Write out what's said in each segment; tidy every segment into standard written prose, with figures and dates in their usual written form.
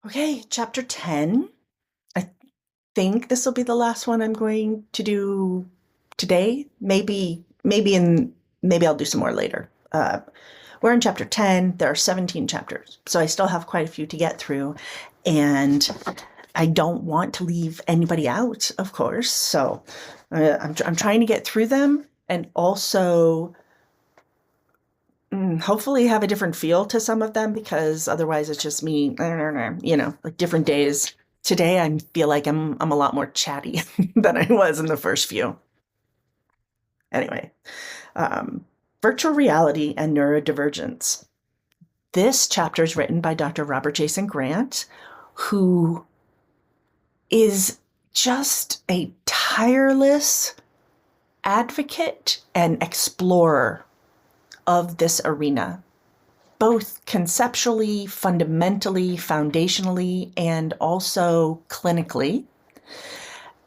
Okay, chapter 10. I think this will be the last one I'm going to do today. Maybe I'll do some more later. We're in chapter 10. There are 17 chapters, so I still have quite a few to get through, and I don't want to leave anybody out, of course. So I'm trying to get through them and also hopefully have a different feel to some of them because otherwise it's just me, like different days. Today I feel like I'm a lot more chatty than I was in the first few. Anyway, um, virtual reality and neurodivergence. This chapter is written by Dr. Robert Jason Grant, who is just a tireless advocate and explorer of this arena, both conceptually, fundamentally, foundationally, and also clinically.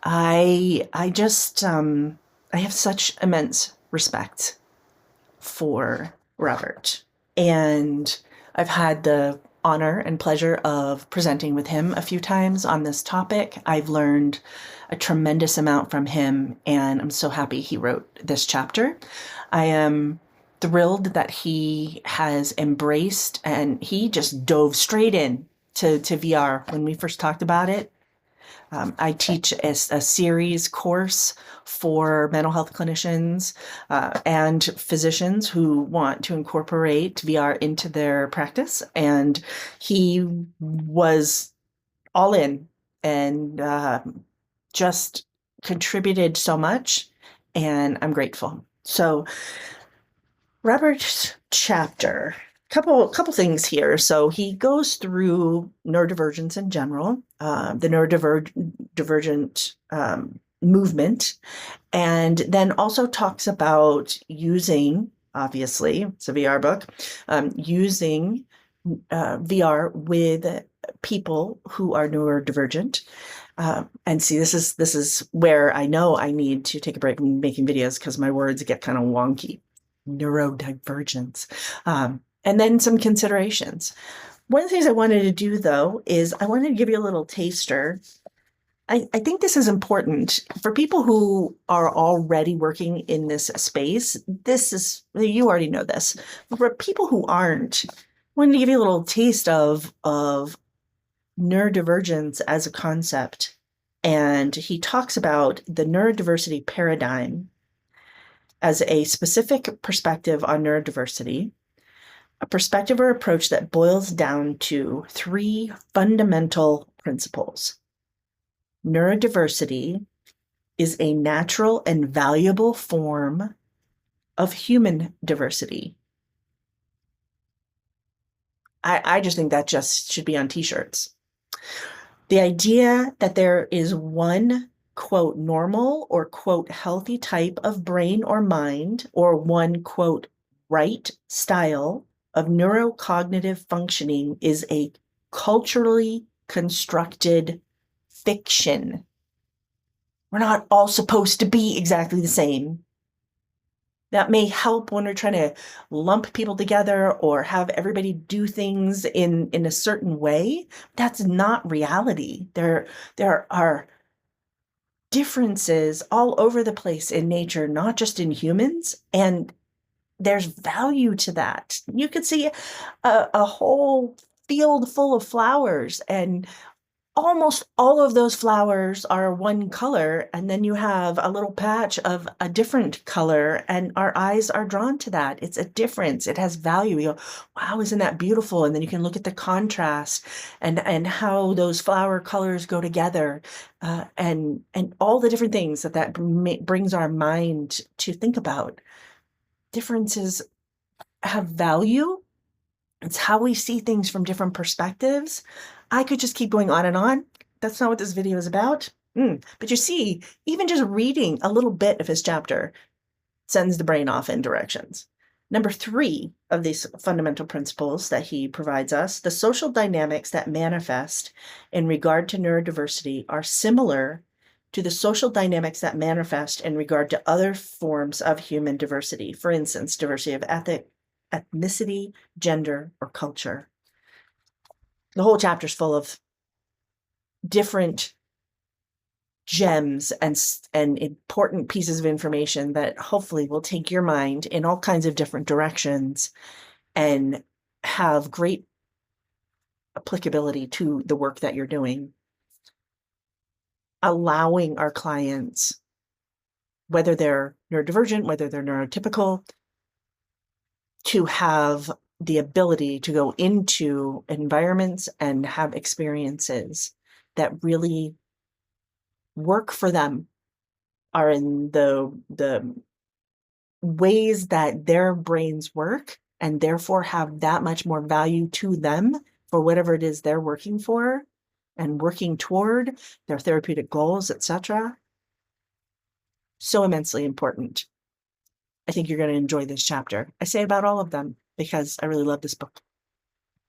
I have such immense respect for Robert, and I've had the honor and pleasure of presenting with him a few times on this topic. I've learned a tremendous amount from him, and I'm so happy he wrote this chapter. I am thrilled that he has embraced and he just dove straight in to VR when we first talked about it. I teach a series course for mental health clinicians and physicians who want to incorporate VR into their practice. And he was all in and just contributed so much. And I'm grateful. So, Robert's chapter, couple things here. So he goes through neurodivergence in general, the neurodivergent movement, and then also talks about using, obviously, it's a VR book, using VR with people who are neurodivergent. And see, this is where I know I need to take a break from making videos because my words get kind of wonky. Neurodivergence. And then some considerations. One of the things I wanted to do, though, is I wanted to give you a little taster. I think this is important for people who are already working in this space. You already know this. But for people who aren't, I wanted to give you a little taste of neurodivergence as a concept. And he talks about the neurodiversity paradigm as a specific perspective on neurodiversity, a perspective or approach that boils down to three fundamental principles. Neurodiversity is a natural and valuable form of human diversity. I just think that just should be on t-shirts. The idea that there is one quote normal or quote healthy type of brain or mind or one quote right style of neurocognitive functioning is a culturally constructed fiction. We're not all supposed to be exactly the same. That may help when we're trying to lump people together or have everybody do things in a certain way. That's not reality. There are differences all over the place in nature, not just in humans, and there's value to that. You could see a whole field full of flowers, and almost all of those flowers are one color, and then you have a little patch of a different color, and our eyes are drawn to that. It's a difference. It has value. You go, wow, isn't that beautiful? And then you can look at the contrast and how those flower colors go together, and all the different things that brings our mind to think about. Differences have value. It's how we see things from different perspectives. I could just keep going on and on. That's not what this video is about. But you see, even just reading a little bit of his chapter sends the brain off in directions. Number 3 of these fundamental principles that he provides us, the social dynamics that manifest in regard to neurodiversity are similar to the social dynamics that manifest in regard to other forms of human diversity. For instance, diversity of ethnicity, gender, or culture. The whole chapter is full of different gems and important pieces of information that hopefully will take your mind in all kinds of different directions and have great applicability to the work that you're doing. Allowing our clients, whether they're neurodivergent, whether they're neurotypical, to have the ability to go into environments and have experiences that really work for them, are in the ways that their brains work, and therefore have that much more value to them for whatever it is they're working for and working toward their therapeutic goals, etc. So immensely important. I think you're going to enjoy this chapter. I say about all of them because I really love this book.